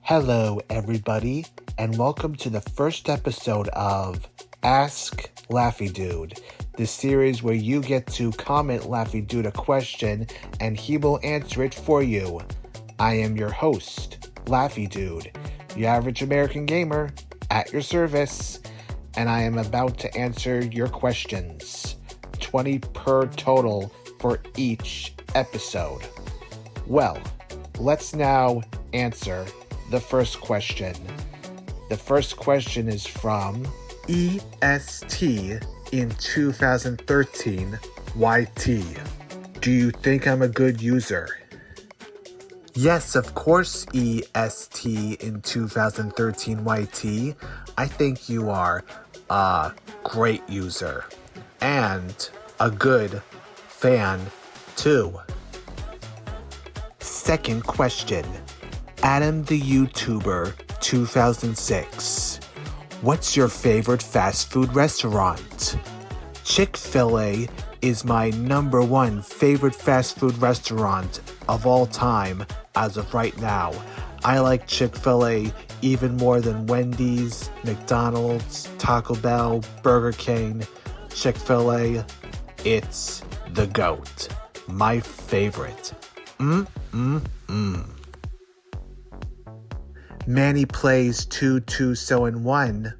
Hello, everybody, and welcome to the first episode of Ask LaffeyDude, the series where you get to comment LaffeyDude a question and he will answer it for you. I am your host, LaffeyDude, the average American gamer, at your service, and I am about to answer your questions. 20 per total for each episode. Well, let's now answer the first question. The first question is from EST in 2013 YT. Do you think I'm a good user? Yes, of course, EST in 2013 YT. I think you are a great user and a good fan too. Second question. Adam the YouTuber 2006. What's your favorite fast food restaurant? Chick-fil-A is my number one favorite fast food restaurant of all time as of right now. I like Chick-fil-A even more than Wendy's, McDonald's, Taco Bell, Burger King. Chick-fil-A, it's the GOAT. My favorite. Manny Plays 2271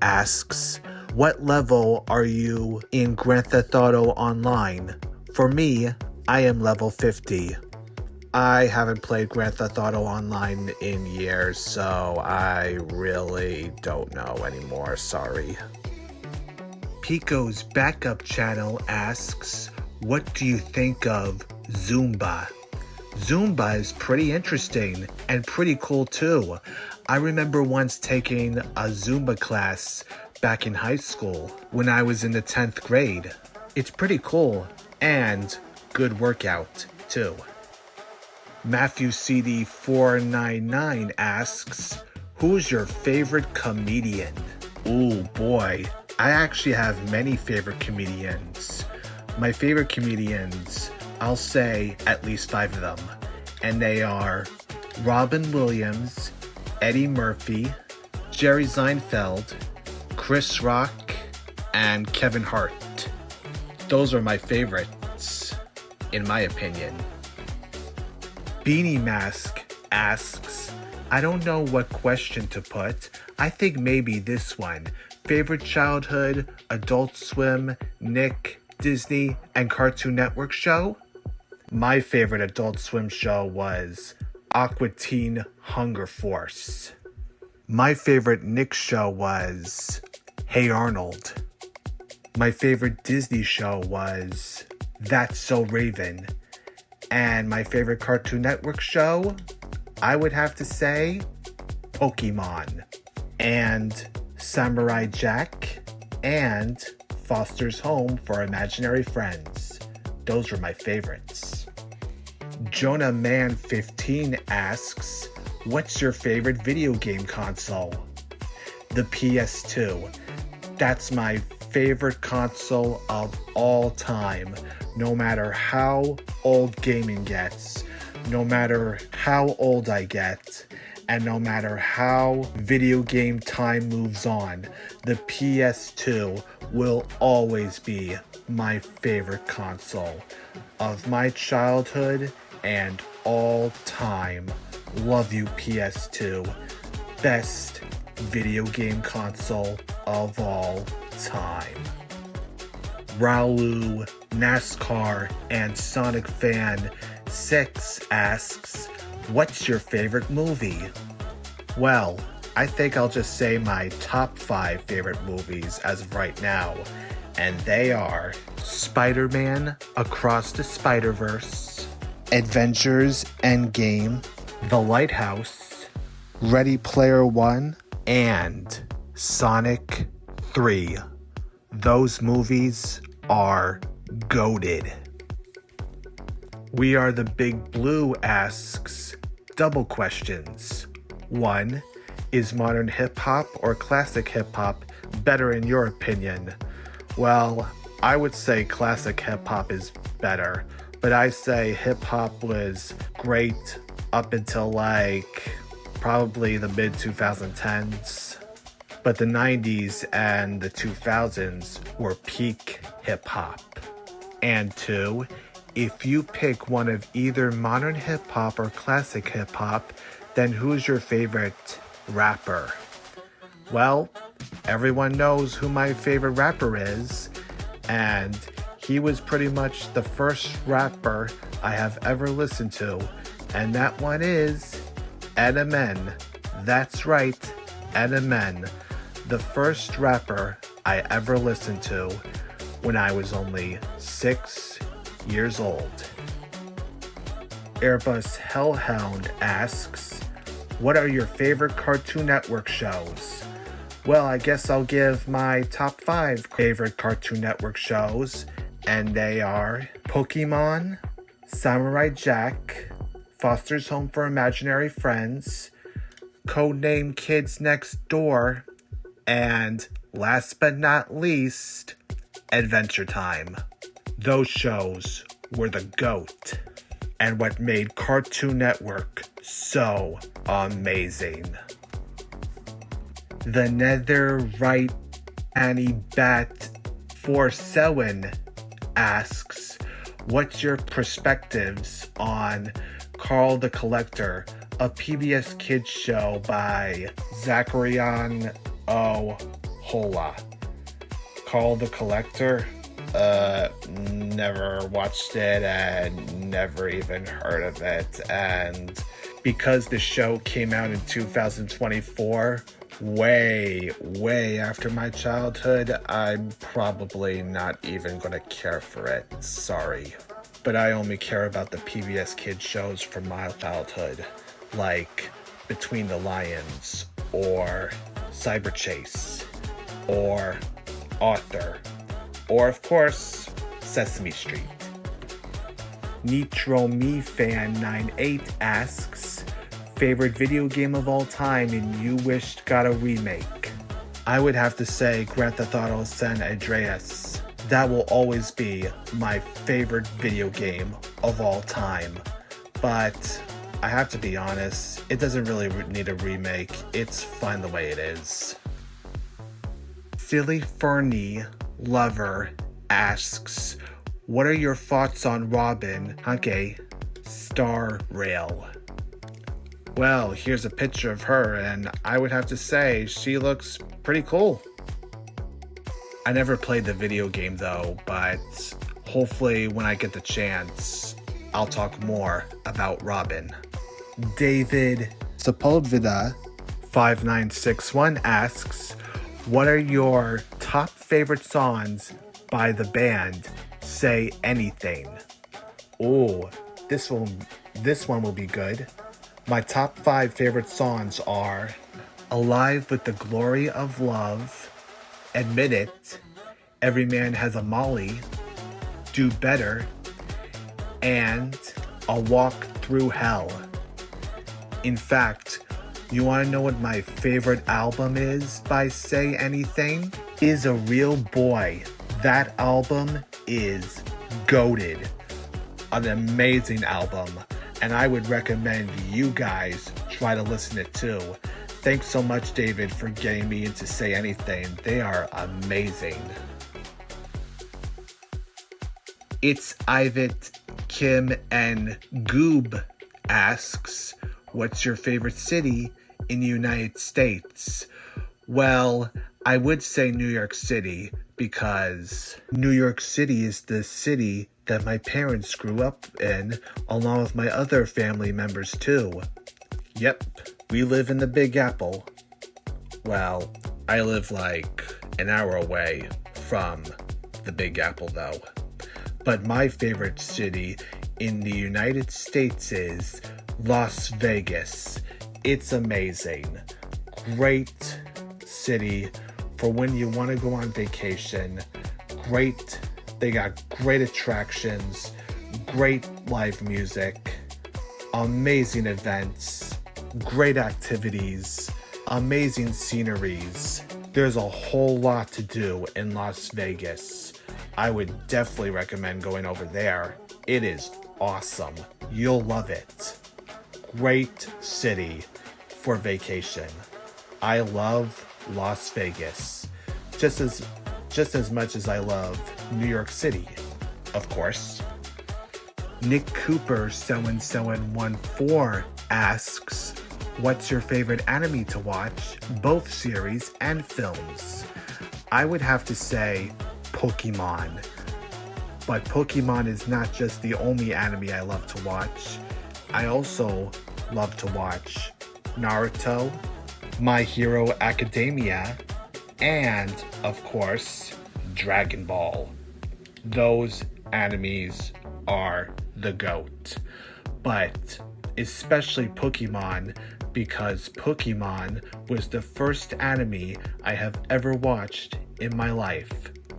asks, what level are you in Grand Theft Auto Online? For me, I am level 50. I haven't played Grand Theft Auto Online in years, so I really don't know anymore, sorry. Pico's backup channel asks, what do you think of Zumba? Zumba is pretty interesting and pretty cool too. I remember once taking a Zumba class back in high school when I was in the 10th grade. It's pretty cool and good workout too. Matthew CD 499 asks, who's your favorite comedian? Ooh boy, I actually have many favorite comedians. My favorite comedians, I'll say at least 5 of them, and they are Robin Williams, Eddie Murphy, Jerry Seinfeld, Chris Rock, and Kevin Hart. Those are my favorites, in my opinion. Beanie Mask asks, I don't know what question to put. I think maybe this one. Favorite childhood, Adult Swim, Nick, Disney, and Cartoon Network show? My favorite Adult Swim show was Aqua Teen Hunger Force. My favorite Nick show was Hey Arnold. My favorite Disney show was That's So Raven. And my favorite Cartoon Network show, I would have to say Pokemon and Samurai Jack and Foster's Home for Imaginary Friends. Those were my favorites. Jonah Man 15 asks, what's your favorite video game console? The PS2. That's my favorite console of all time. No matter how old gaming gets, no matter how old I get, and no matter how video game time moves on, the PS2 will always be my favorite console of my childhood and all time. Love you, PS2. Best video game console of all time. Raulu, NASCAR, and Sonic Fan 6 asks, what's your favorite movie? Well, I think I'll just say my top 5 favorite movies as of right now, and they are Spider-Man Across the Spider-Verse, Avengers Endgame, The Lighthouse, Ready Player One, and Sonic 3. Those movies are goated. We Are the Big Blue asks, double questions. 1. Is modern hip-hop or classic hip-hop better in your opinion? Well, I would say classic hip-hop is better, but I say hip-hop was great up until like probably the mid 2010s. But the 90s and the 2000s were peak hip hop. And 2, if you pick one of either modern hip hop or classic hip hop, then who's your favorite rapper? Well, everyone knows who my favorite rapper is, and he was pretty much the first rapper I have ever listened to, and that one is Eminem. That's right, Eminem. The first rapper I ever listened to when I was only 6 years old. Airbus Hellhound asks, what are your favorite Cartoon Network shows? Well, I guess I'll give my top 5 favorite Cartoon Network shows, and they are Pokemon, Samurai Jack, Foster's Home for Imaginary Friends, Codename Kids Next Door, and last but not least, Adventure Time. Those shows were the GOAT, and what made Cartoon Network so amazing. The Netherite Annie Bat 47 asks, what's your perspectives on Carl the Collector, a PBS Kids show by Zacharian Hola? Carl the Collector? Never watched it and never even heard of it. And because the show came out in 2024, way after my childhood, I'm probably not even gonna care for it. Sorry. But I only care about the PBS Kids shows from my childhood, like Between the Lions, or Cyber Chase, or Author, or of course, Sesame Street. Nitro Me Fan 98 asks, favorite video game of all time and you wished got a remake? I would have to say Grand Theft Auto San Andreas. That will always be my favorite video game of all time. But I have to be honest, it doesn't really need a remake. It's fine the way it is. Silly Fernie Lover asks, what are your thoughts on Robin Hanke Star Rail? Well, here's a picture of her, and I would have to say she looks pretty cool. I never played the video game though, but hopefully when I get the chance, I'll talk more about Robin. David Sepulveda 5961 asks, what are your top favorite songs by the band Say Anything? Oh, this one will be good. My top 5 favorite songs are Alive with the Glory of Love, Admit It, Every Man Has a Molly, Do Better, and A Walk Through Hell. In fact, you want to know what my favorite album is by Say Anything? Is A Real Boy. That album is goated. An amazing album, and I would recommend you guys try to listen it too. Thanks so much, David, for getting me into Say Anything. They are amazing. It's Ivet Kim and Goob asks, what's your favorite city in the United States? Well, I would say New York City because New York City is the city that my parents grew up in, along with my other family members too. Yep, we live in the Big Apple. Well, I live like an hour away from the Big Apple though. But my favorite city in the United States is Las Vegas. It's amazing. Great city for when you want to go on vacation. Great. They got great attractions, great live music, amazing events, great activities, amazing sceneries. There's a whole lot to do in Las Vegas. I would definitely recommend going over there. It is awesome. You'll love it. Great city. for vacation. I love Las Vegas, just as much as I love New York City, of course. Nick Cooper So-and-So-and-1-4 asks, what's your favorite anime to watch, both series and films? I would have to say Pokemon. But Pokemon is not just the only anime I love to watch. I also love to watch Naruto, My Hero Academia, and, of course, Dragon Ball. Those animes are the GOAT. But especially Pokemon, because Pokemon was the first anime I have ever watched in my life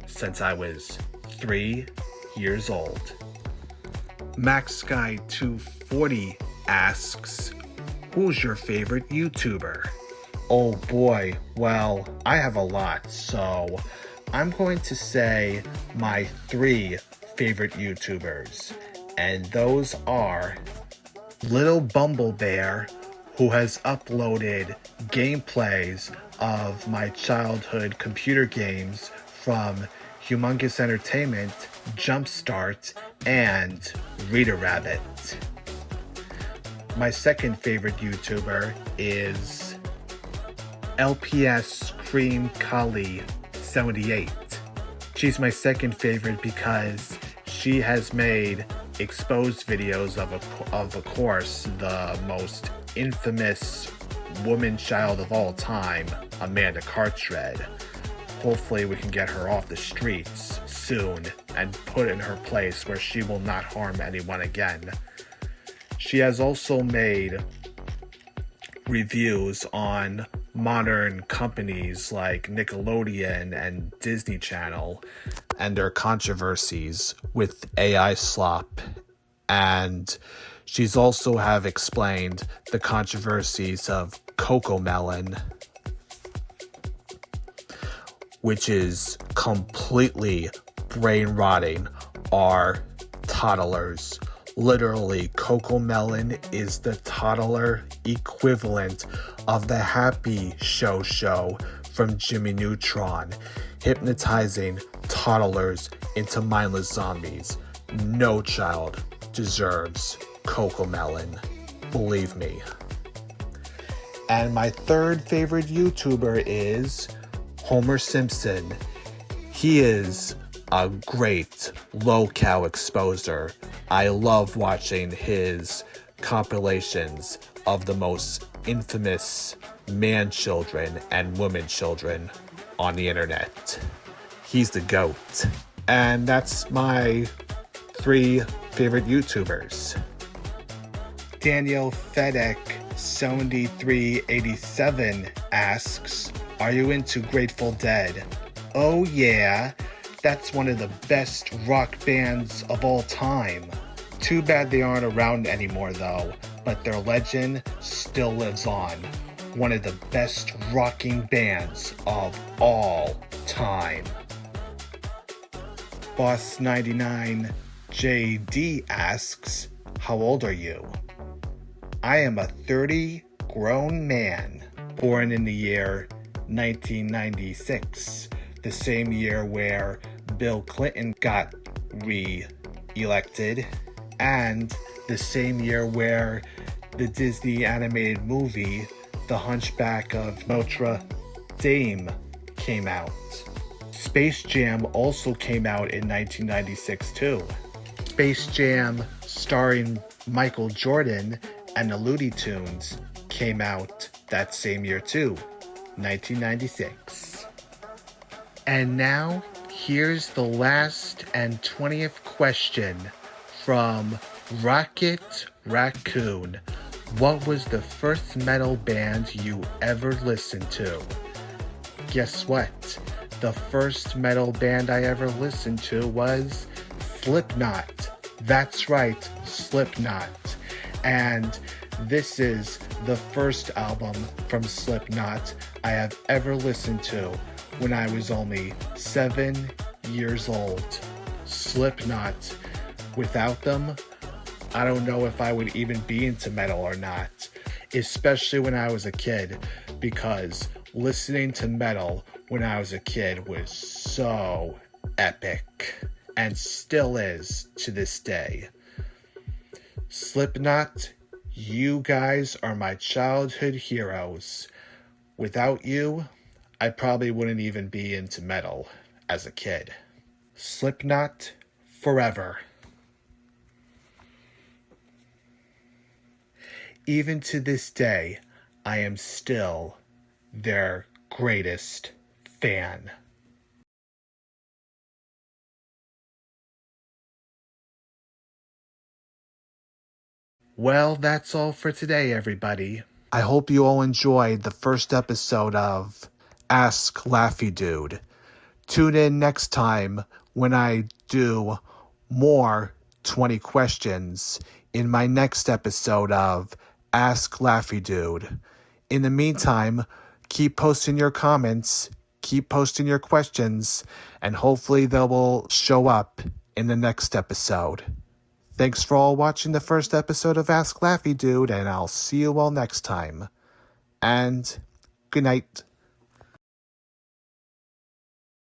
since I was 3 years old. Max Guy 240 asks, who's your favorite YouTuber? Oh boy, well, I have a lot, so I'm going to say my 3 favorite YouTubers, and those are Little Bumble Bear, who has uploaded gameplays of my childhood computer games from Humongous Entertainment, Jumpstart, and Rita Rabbit. My second favorite YouTuber is LPS Cream Kali 78. She's my second favorite because she has made exposed videos of course, the most infamous woman child of all time, Amanda Cartwright. Hopefully we can get her off the streets soon and put in her place where she will not harm anyone again. She has also made reviews on modern companies like Nickelodeon and Disney Channel and their controversies with AI slop, and she's also have explained the controversies of Cocomelon, which is completely brain rotting our toddlers. Literally, Cocomelon is the toddler equivalent of the Happy Show from Jimmy Neutron, hypnotizing toddlers into mindless zombies. No child deserves Cocomelon, believe me. And my third favorite YouTuber is Homer Simpson. He is a great low-cal exposer. I love watching his compilations of the most infamous man-children and woman-children on the internet. He's the GOAT. And that's my 3 favorite YouTubers. Daniel Fedek 7387 asks, are you into Grateful Dead? Oh yeah, that's one of the best rock bands of all time. Too bad they aren't around anymore though, but their legend still lives on. One of the best rocking bands of all time. Boss99 JD asks, how old are you? I am a 30 grown man, born in the year 1996, the same year where Bill Clinton got re-elected, and the same year where the Disney animated movie, The Hunchback of Notre Dame, came out. Space Jam also came out in 1996 too. Space Jam, starring Michael Jordan and the Looney Tunes, came out that same year too, 1996. And now, here's the last and 20th question from Rocket Raccoon. What was the first metal band you ever listened to? Guess what? The first metal band I ever listened to was Slipknot. That's right, Slipknot. And this is the first album from Slipknot I have ever listened to when I was only 7 years old. Slipknot. Without them, I don't know if I would even be into metal or not. especially when I was a kid, because listening to metal when I was a kid was so epic, and still is to this day. Slipknot, you guys are my childhood heroes. Without you, I probably wouldn't even be into metal as a kid. Slipknot forever. Even to this day, I am still their greatest fan. Well, that's all for today, everybody. I hope you all enjoyed the first episode of Ask LaffeyDude. Tune in next time when I do more 20 questions in my next episode of Ask LaffeyDude. In the meantime, keep posting your comments, keep posting your questions, and hopefully they will show up in the next episode. Thanks for all watching the first episode of Ask LaffeyDude, and I'll see you all next time. And good night.